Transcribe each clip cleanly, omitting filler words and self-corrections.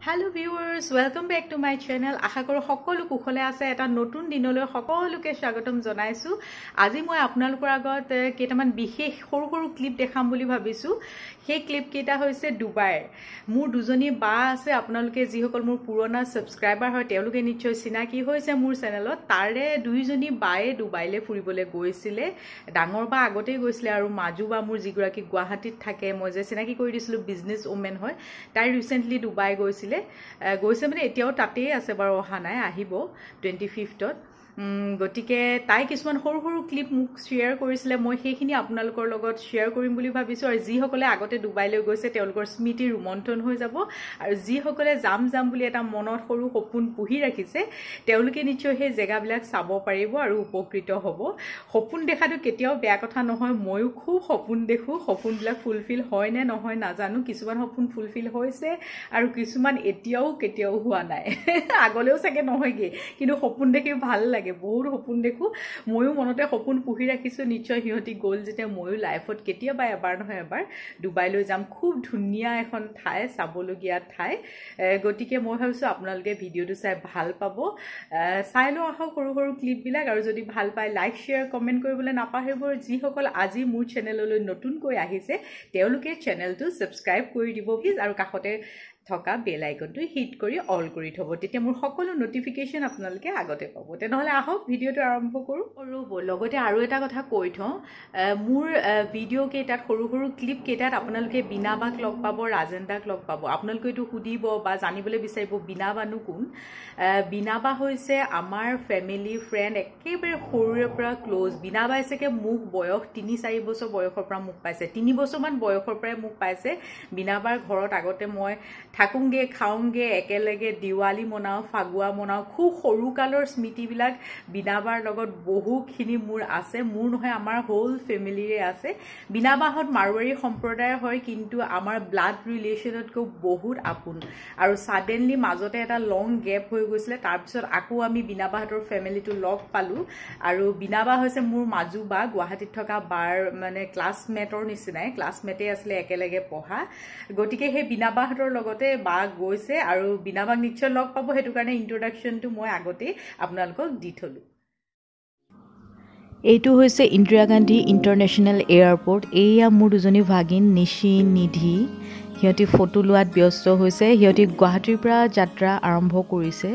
Hello viewers, welcome back to my channel. আশা কৰো সকলো কুশলে আছে এটা নতুন দিনলৈ সকলোকে স্বাগতম জনাইছো। আজি মই আপোনালোকৰ আগত কেইটামান বিশেষ সৰু সৰু ক্লিপ দেখাম বুলি ভাবিছো। সেই ক্লিপ কেইটা হৈছে ডুবাইৰ। মোৰ দুজনী বা আছে আপোনালোকে যিসকল মোৰ পুৰণা সাবস্ক্ৰাইবাৰ হয় তেওঁলোকে নিশ্চয় চিনাকি হৈছে মোৰ চেনেলত। তাৰে দুইজনী বায়ে ডুবাইলে ফুৰিবলৈ গৈছিলে। ডাঙৰ বা আগতেই গৈছিলে আৰু মাজু বা মোৰ যিগৰাকী গুৱাহাটীত থাকে মই যে চিনাকি কৰি দিছিলো বিজনেছ ওমেন হয়। তাই ৰিসেন্টলি ডুবাই গৈছিলে মানে এতিয়াও তাতেই আছে বাৰু অহা নাই আহিব 25ত গটিকে তাই কিছুমান সৰু সৰু ক্লিপ মোক শেয়াৰ কৰিছিলে মই সেইখিনি আপোনালোকৰ লগত শেয়াৰ কৰিম বুলি ভাবিছো আৰু যি সকলে আগতে ডুবাইলৈ গৈছে তেওঁলোকৰ স্মৃতি ৰোমন্থন হৈ যাব আৰু যি সকলে যাম বুলি এটা মনত সৰু সপোন পুহি ৰাখিছে তেওঁলোকে নিশ্চয় সেই জেগাবিলাক চাব পাৰিব আৰু উপকৃত হ'ব সপোন দেখাটো কেতিয়াও বেয়া কথা নহয় ময়ো খুব সপোন দেখো সপোনবিলাক ফুলফিল হয় নে নহয় নাজানো কিছুমান সপোন ফুলফিল হৈছে আৰু কিছুমান এতিয়াও কেতিয়াও হোৱা নাই আগলেও চাগে নহয়গে কিন্তু সপোন দেখি ভাল লাগে বহুত সপোন দেখো ময়ো মনতে সপোন পুহি ৰাখিছো নিশ্চয় হিহতি গ'ল যেতে ময়ো লাইফত কেতিয়াবা এবাৰ নহয় এবাৰ ডুবাইলৈ যাম খুব ধুনীয়া এখন ঠাই চাবলগীয়া ঠাই গটিকে মই ভাবিছো আপোনালোকে ভিডিওটো চাই ভাল পাব চাই লও আহক সৰু সৰু ক্লিপ বিলাক আৰু যদি ভাল পায় লাইক শেয়াৰ কমেন্ট কৰিবলৈ নাপাহৰিব যিসকল আজি মোৰ চেনেললৈ নতুনকৈ আহিছে তেওঁলোকে চেনেলটো সাবস্ক্ৰাইব কৰি দিব প্লিজ আৰু কাষতে থকা বেল আইকনটো হিট কৰি অল কৰি থব তেতিয়া মোৰ সকলো নটিফিকেশন আপোনালোকে আগতে পাব তেনেহলে আহক ভিডিওটো আৰম্ভ কৰো ৰব লগতে আৰু এটা কথা কৈ থওঁ মোৰ ভিডিও কেইটাত সৰু সৰু ক্লিপ কেইটাত আপোনালোকে বিনাবাক লগ পাব ৰাজেন্দাক লগ পাব আপোনালোকে এটো সুধিব বা জানিবলৈ বিচাৰিব বিনাবানু কোন বিনাবা হৈছে আমাৰ ফ্যামিলি ফ্ৰেন্ড একেবাৰে সৰুৰে পৰা ক্লোজ বিনাবা এসেকে মুখ বয়স 3-4 বছৰ বয়সৰ পৰা মুখ পাইছে 3 বছৰমান বয়সৰ পৰা মুখ পাইছে বিনাবাৰ ঘৰত আগতে মই থাকুংগে খাউংগে একেলগে দিৱালী মনাও ফাগুৱা মনাও খুব সৰু কালৰ স্মৃতি বিলাক বিনাবাৰ লগত বহুখিনি মোৰ আছে মোৰ নহয় আমাৰ হোল ফ্যামিলিৰে আছে বিনাবাহত মাৰৱাৰী সম্প্ৰদায় হয় কিন্তু আমাৰ ব্লাড ৰিলেশনতকৈ বহুত আপোন আৰু সাডেনলি মাজতে এটা লং গ্যাপ হৈ গৈছিল তাৰ পিছত আকৌ আমি বিনাবাহতৰ ফ্যামিলিটো লগ পালো আৰু বিনাবা হৈছে মোৰ মাজু বা গুৱাহাটীত থকা বাৰ মানে ক্লাছমেটৰ নিচিনাই ক্লাছমেটে আছিল একেলগে পঢ়া গটিকে হে বিনাবাহতৰ লগত বা গৈছে আৰু বিনাবাক নিশ্চয় লগ পাব হেতু কাৰণে ইন্ট্ৰোডাকশনটো মই আগতে আপোনালোকক দি থলো এইটো হৈছে ইন্দিৰা গান্ধী ইন্টাৰনেশ্যনেল এয়াৰপোৰ্ট এয়া মোৰ দুজনী ভাগিন নিশি নিধি হিয়তি ফটো লোৱাত ব্যস্ত হৈছে হিয়তি গুৱাহাটীৰ পৰা যাত্ৰা আৰম্ভ কৰিছে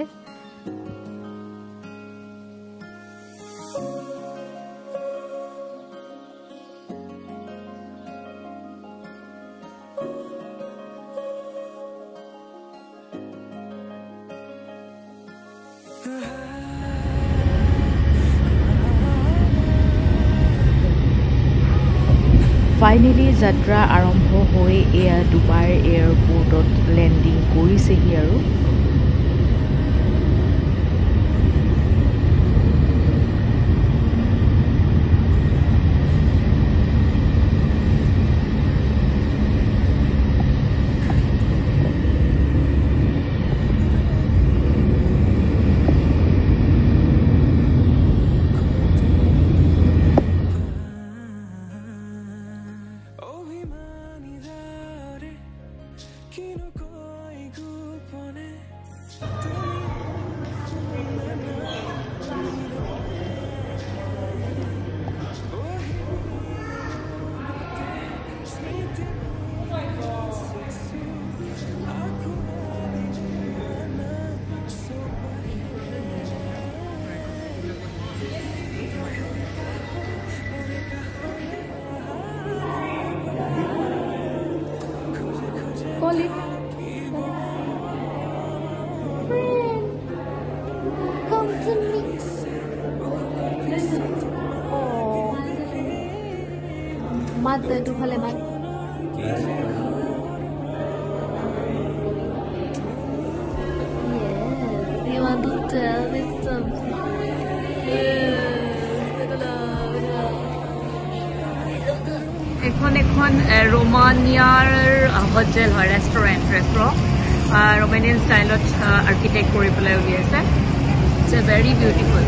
ফাইনালি যাত্ৰা আৰম্ভ হৈ এয়া ডুবাইৰ এয়াৰপোৰ্টত লেন্ডিং কৰিছেহি আৰু Mother to Hale Mat. Yes, you want to tell me something? এখন ৰোমানিয়াৰ হোটেল হয় ৰেষ্টুৰেণ্ট ৰোমানিয়ান ষ্টাইলত আৰ্কিটেক্ট কৰি পেলাই উলিয়াইছে ইটছ এ ভেৰি বিউটিফুল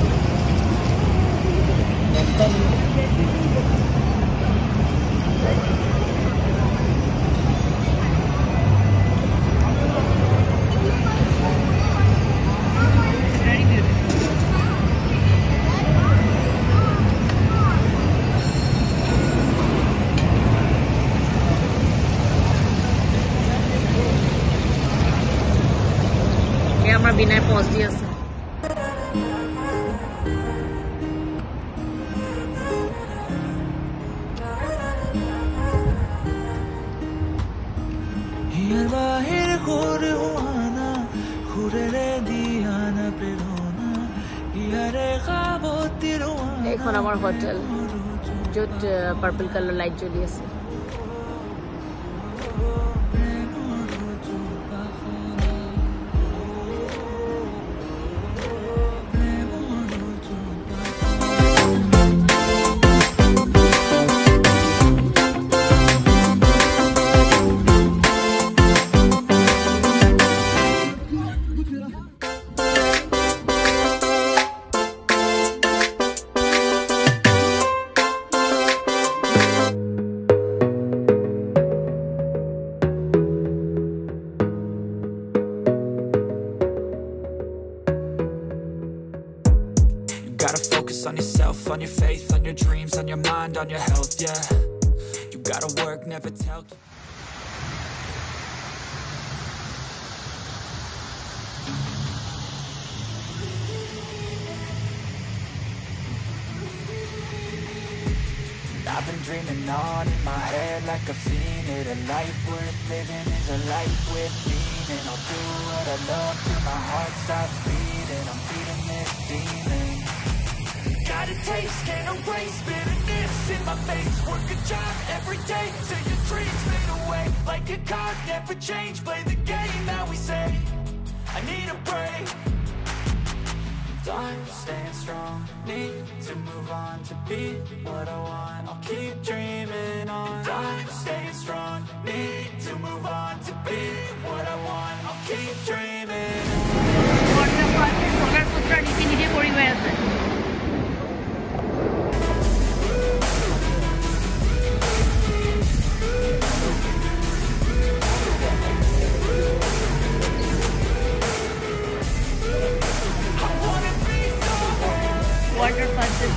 আমাৰ বিনাই পজ দি আছে এইখন আমাৰ হোটেল য'ত পাৰ্পল কালাৰ লাইট জ্বলি আছে Gotta focus on yourself, on your faith, on your dreams, on your mind, on your health, yeah. You gotta work, never tell. I've been dreaming on in my head like I've seen it. A life worth living is a life with meaning. I'll do what I love till my heart stops beating. I'm feeding this demon. Got a taste, can't erase bitterness in my face. Work a job every day till your dreams fade away. Like a card, never change. Play the game that we say. I need a break. I'm staying strong. Need to move on to be what I want. I'll keep dreaming on. I'm staying strong. Need to move on to be what I want. I'll keep dreaming. Water faucet.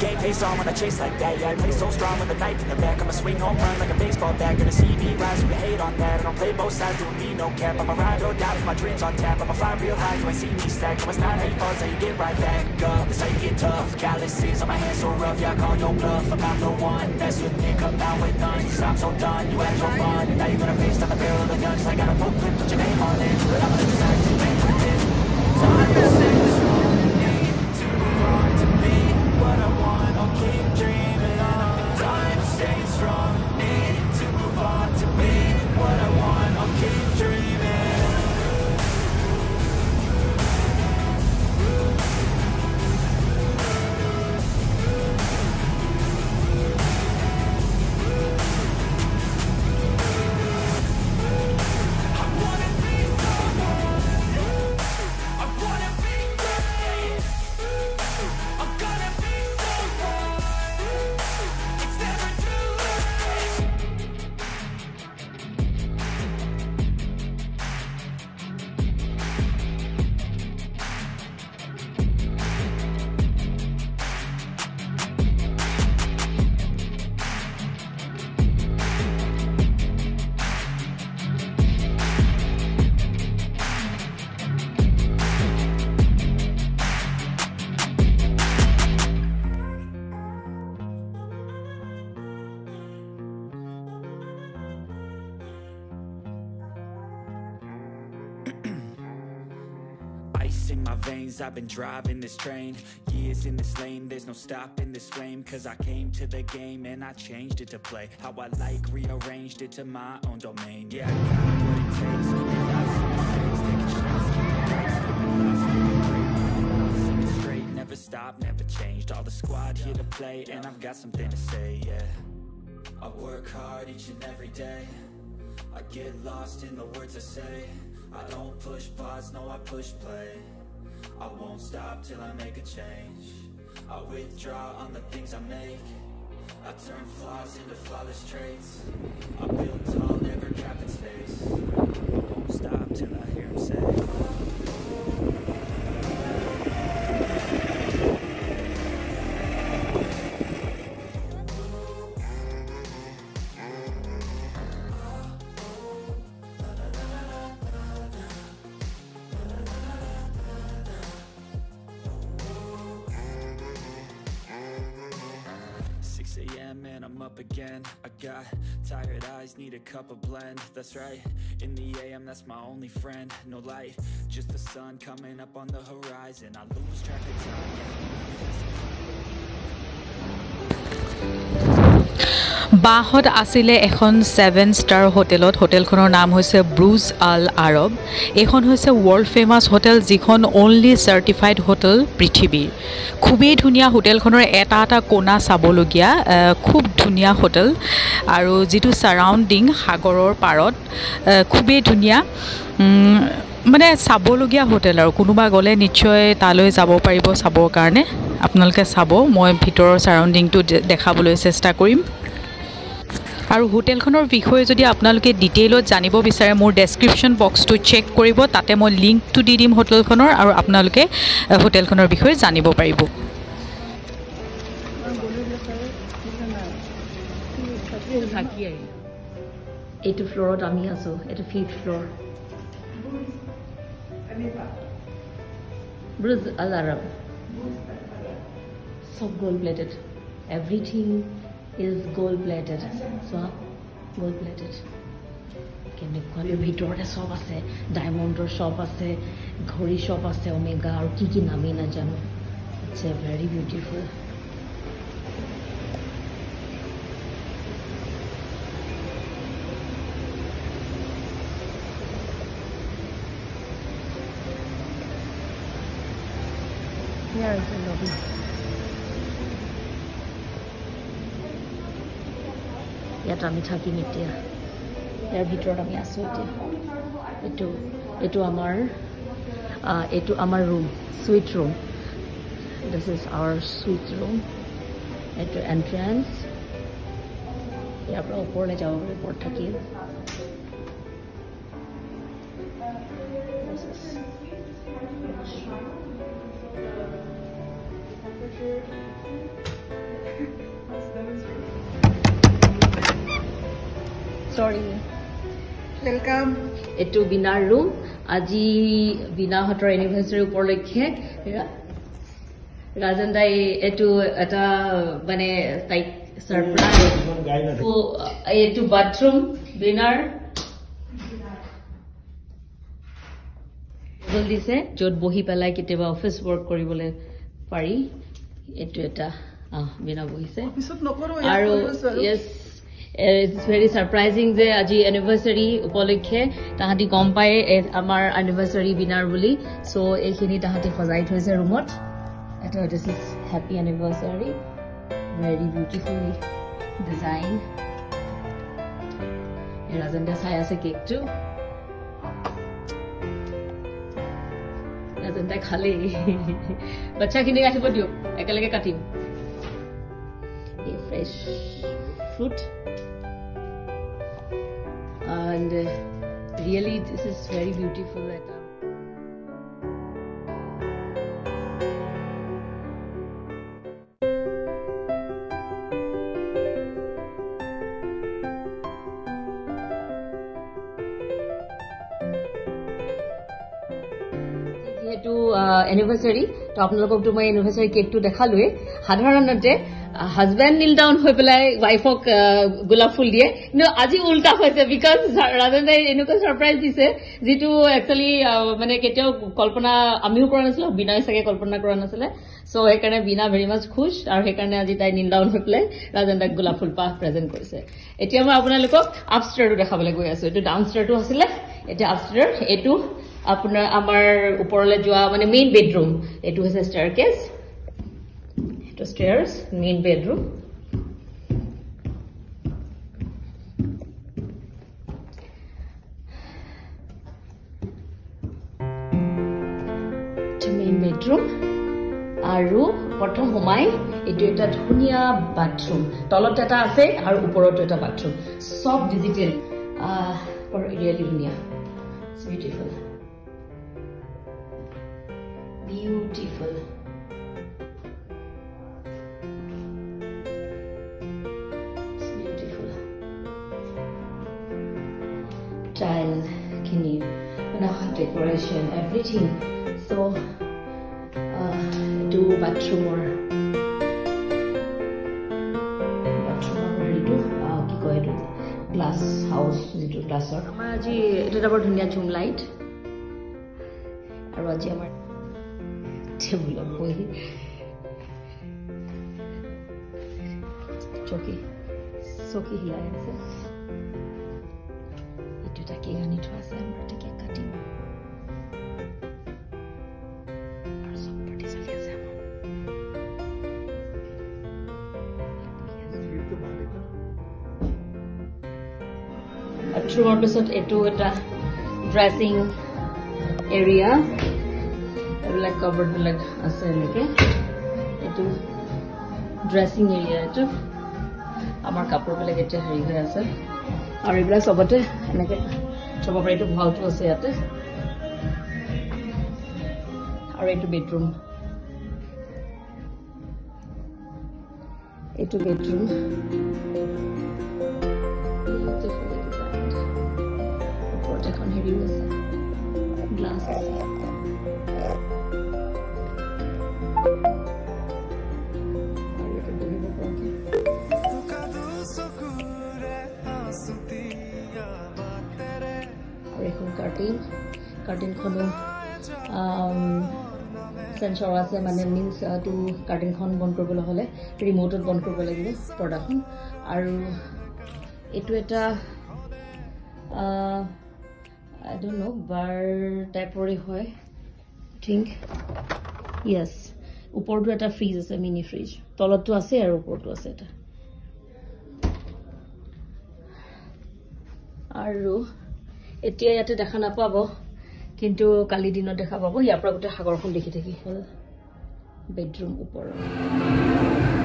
Game face on when I chase like that. Yeah, I play so strong with a knife in the back. I'ma swing home run like a baseball bat. Gonna see me rise with hate on that. I don't play both sides, doing me no cap. I'ma ride or die for my dreams on tap. I'ma fly real high, you ain't see me stack. No, it's not how you fall, it's how you get right back up. That's how you get tough. Calluses on my hands so rough, yeah, I call no bluff. I'm not the one, mess with me, come down with none. Cause I'm so done, you had your fun. And now you're gonna face down the barrel of the gun. Cause I got a full clip, put your name on it. But I'm gonna decide to make it. Time to stay strong. Need to move on to be what I want. I'll keep dreaming on. Time to stay strong. Need to move on to be what I want. I'll keep dreaming. I wanna be someone. I wanna be great. I'm gonna be someone. It's never too late. Ice in my veins, I've been driving this train. Years in this lane, there's no stopping this flame. Cause I came to the game and I changed it to play how I like, rearranged it to my own domain. Yeah, I got what it takes. And I've seen mistakes, taking shots, flipping lost, feeling great. Straight, never stopped, never changed. All the squad here to play, and I've got something to say, yeah. I work hard each and every day. I get lost in the words I say. I don't push pause, no, I push play. I won't stop till I make a change. I withdraw on the things I make. I turn flaws into flawless traits. I build tall, never cap in space. I won't stop till I hear him say. 6 a.m. and I'm up again. I got tired eyes, need a cup of blend. That's right, in the AM, that's my only friend. No light, just the sun coming up on the horizon. I lose track of time. বাহত আছিলে এখন 7 star হোটেলত হোটেলখনৰ নাম হৈছে Bruce আল আৰব এখন হৈছে world famous hotel যিখন অনলি সাৰ্টিফাইড হোটেল পৃথিৱীৰ খুবেই ধুনীয়া হোটেলখনৰ এটা এটা কোণা চাবলগীয়া খুব ধুনীয়া হোটেল আৰু যেটো সাৰাউন্ডিং সাগৰৰ পাৰত খুবেই ধুনীয়া মানে চাবলগীয়া হোটেল আৰু কোনোবা গলে নিশ্চয় তালৈ যাব পাৰিব চাবৰ কাৰণে আপোনালোকে চাব মই ভিতৰৰ সাৰাউন্ডিংটো দেখাবলৈ চেষ্টা কৰিম আৰু হোটেলখনৰ বিষয়ে যদি আপোনালোকে ডিটেইলত জানিব বিচাৰে মোৰ ডেসক্ৰিপচন বক্সটো চেক কৰিব তাতে মই লিংকটো দি দিম হোটেলখনৰ আৰু আপোনালোকে হোটেলখনৰ বিষয়ে জানিব পাৰিব এইটো ফ্লোৰত আমি আছো এটা 5th ফ্লোৰ ব্ৰুজ আল আৰব সব gold plated everything is gold plated so gold plated কেনেকুৱা ভিতৰতে সব আছে ডায়মণ্ডৰ শপ আছে ঘড়ী শপ আছে ওমেগা আৰু কি নামে না জানো it's a very beautiful here is the lobby ইয়াত আমি থাকিম এতিয়া ইয়াৰ ভিতৰত আমি আছো এতিয়া এইটো আমাৰ room sweet room this is our sweet room এইটো এন্ট্ৰেন্স ইয়াৰ পৰা ওপৰলৈ যাব পাৰি ওপৰত থাকি Sorry. Welcome. Etu Binar room. Aji Bina Hotor anniversary upolekhe Rajandai etu eta bane like surprise. So etu bathroom Binar. Bol dise jot bohi pelai kiteba office work koribole pari etu eta Bina bohise. Office nokoro aru yes it's very surprising যে আজি anniversary উপলক্ষে তাহাঁতি গম পায় আমাৰ anniversary বিনাৰ বুলি so এইখিনি তাহাঁতি সজাই থৈছে ৰুমত এটা this is happy anniversary very beautifully designed এই ৰাজন্দা চাই আছে কেকটো ৰাজন্দা খালে বাচ্চাখিনি আহিব দিও একেলগে কাটিম এই fresh fruit and really this is very beautiful যেহেতু anniversary তো আপোনালোকক তো মই anniversary কেক তো দেখালোৱে সাধাৰণতে husband kneel down হৈ পেলাই ওয়াইফক গোলাপ ফুল দিয়ে কিন্তু আজি উল্টা হৈছে বিকজ ৰাজেন্দে এনেকুৱা সাৰপ্ৰাইজ দিছে যেটো একচুয়ালি মানে কেতিয়াও কল্পনা আমিও কৰা নাছিলো বিনাই সাগে কল্পনা কৰা নাছিলে সো সেইকাৰণে বিনা ভেৰি মাছ খুশ আৰু সেইকাৰণে আজি তাই kneel down হৈ পেলাই ৰাজেন্দক গোলাপ ফুল পা প্ৰেজেন্ট কৰিছে এতিয়া মই আপোনালোকক আপষ্টেয়াৰটো দেখাবলৈ গৈ আছো এটো ডাউনষ্টেয়াৰটো আছিলে এটা আপষ্টেয়াৰ এটো আপোনাৰ আমাৰ ওপৰলৈ যোৱা মানে মেইন বেডৰুম এটো হৈছে ষ্টেয়াৰকেছ to stairs main bedroom to main bedroom aru prothom homai etu eta dhunia bathroom tolot eta ase aru uporot eta bathroom sob digital for really dhunia it's beautiful tile kini decoration everything so do bathroom or glass house যিটো গ্লাছৰ আমাৰ আজি এইটো এটা বৰ ধুনীয়া ঝুম light আৰু আজি আমাৰ টেবুলত বহি চকী হিলাই আছে এইটো এটা কেক আনি থোৱা আছে আমাৰ এটা কেক কাটিম আৰু চব পাৰ্টি চলি আছে বাথৰুমৰ পিছত এইটো এটা ড্ৰেছিং এৰিয়া এইবিলাক কাপোৰবিলাক আছে এনেকে এইটো ড্ৰেছিং এৰিয়া এইটো আমাৰ কাপোৰবিলাক এতিয়া হেৰি হৈ আছে আৰু এইবিলাক চবতে এনেকে থব পাৰি এইটো ভালটো আছে ইয়াতে আৰু এইটো বেডৰুম ওপৰত এখন হেৰিও আছে গ্লাছ আছে এখন কাৰ্টিনখনো সেন্সৰ আছে মানে মিন্স টু কাৰ্টিনখন বন্ধ কৰিবলৈ হ'লে ৰিমোটত বন্ধ কৰিব লাগিব পৰ্দাখন আৰু এইটো এটা আই ডোন্ট নো বাৰ টাইপৰে হয় থিংক য়েছ ওপৰতো এটা ফ্ৰিজ আছে মিনি ফ্ৰিজ তলতো আছে আৰু ওপৰতো আছে এটা আৰু এতিয়া ইয়াতে দেখা নাপাব কিন্তু কালি দিনত দেখা পাব ইয়াৰ পৰা গোটেই সাগৰখন দেখি থাকি হ'ল বেডৰুম ওপৰত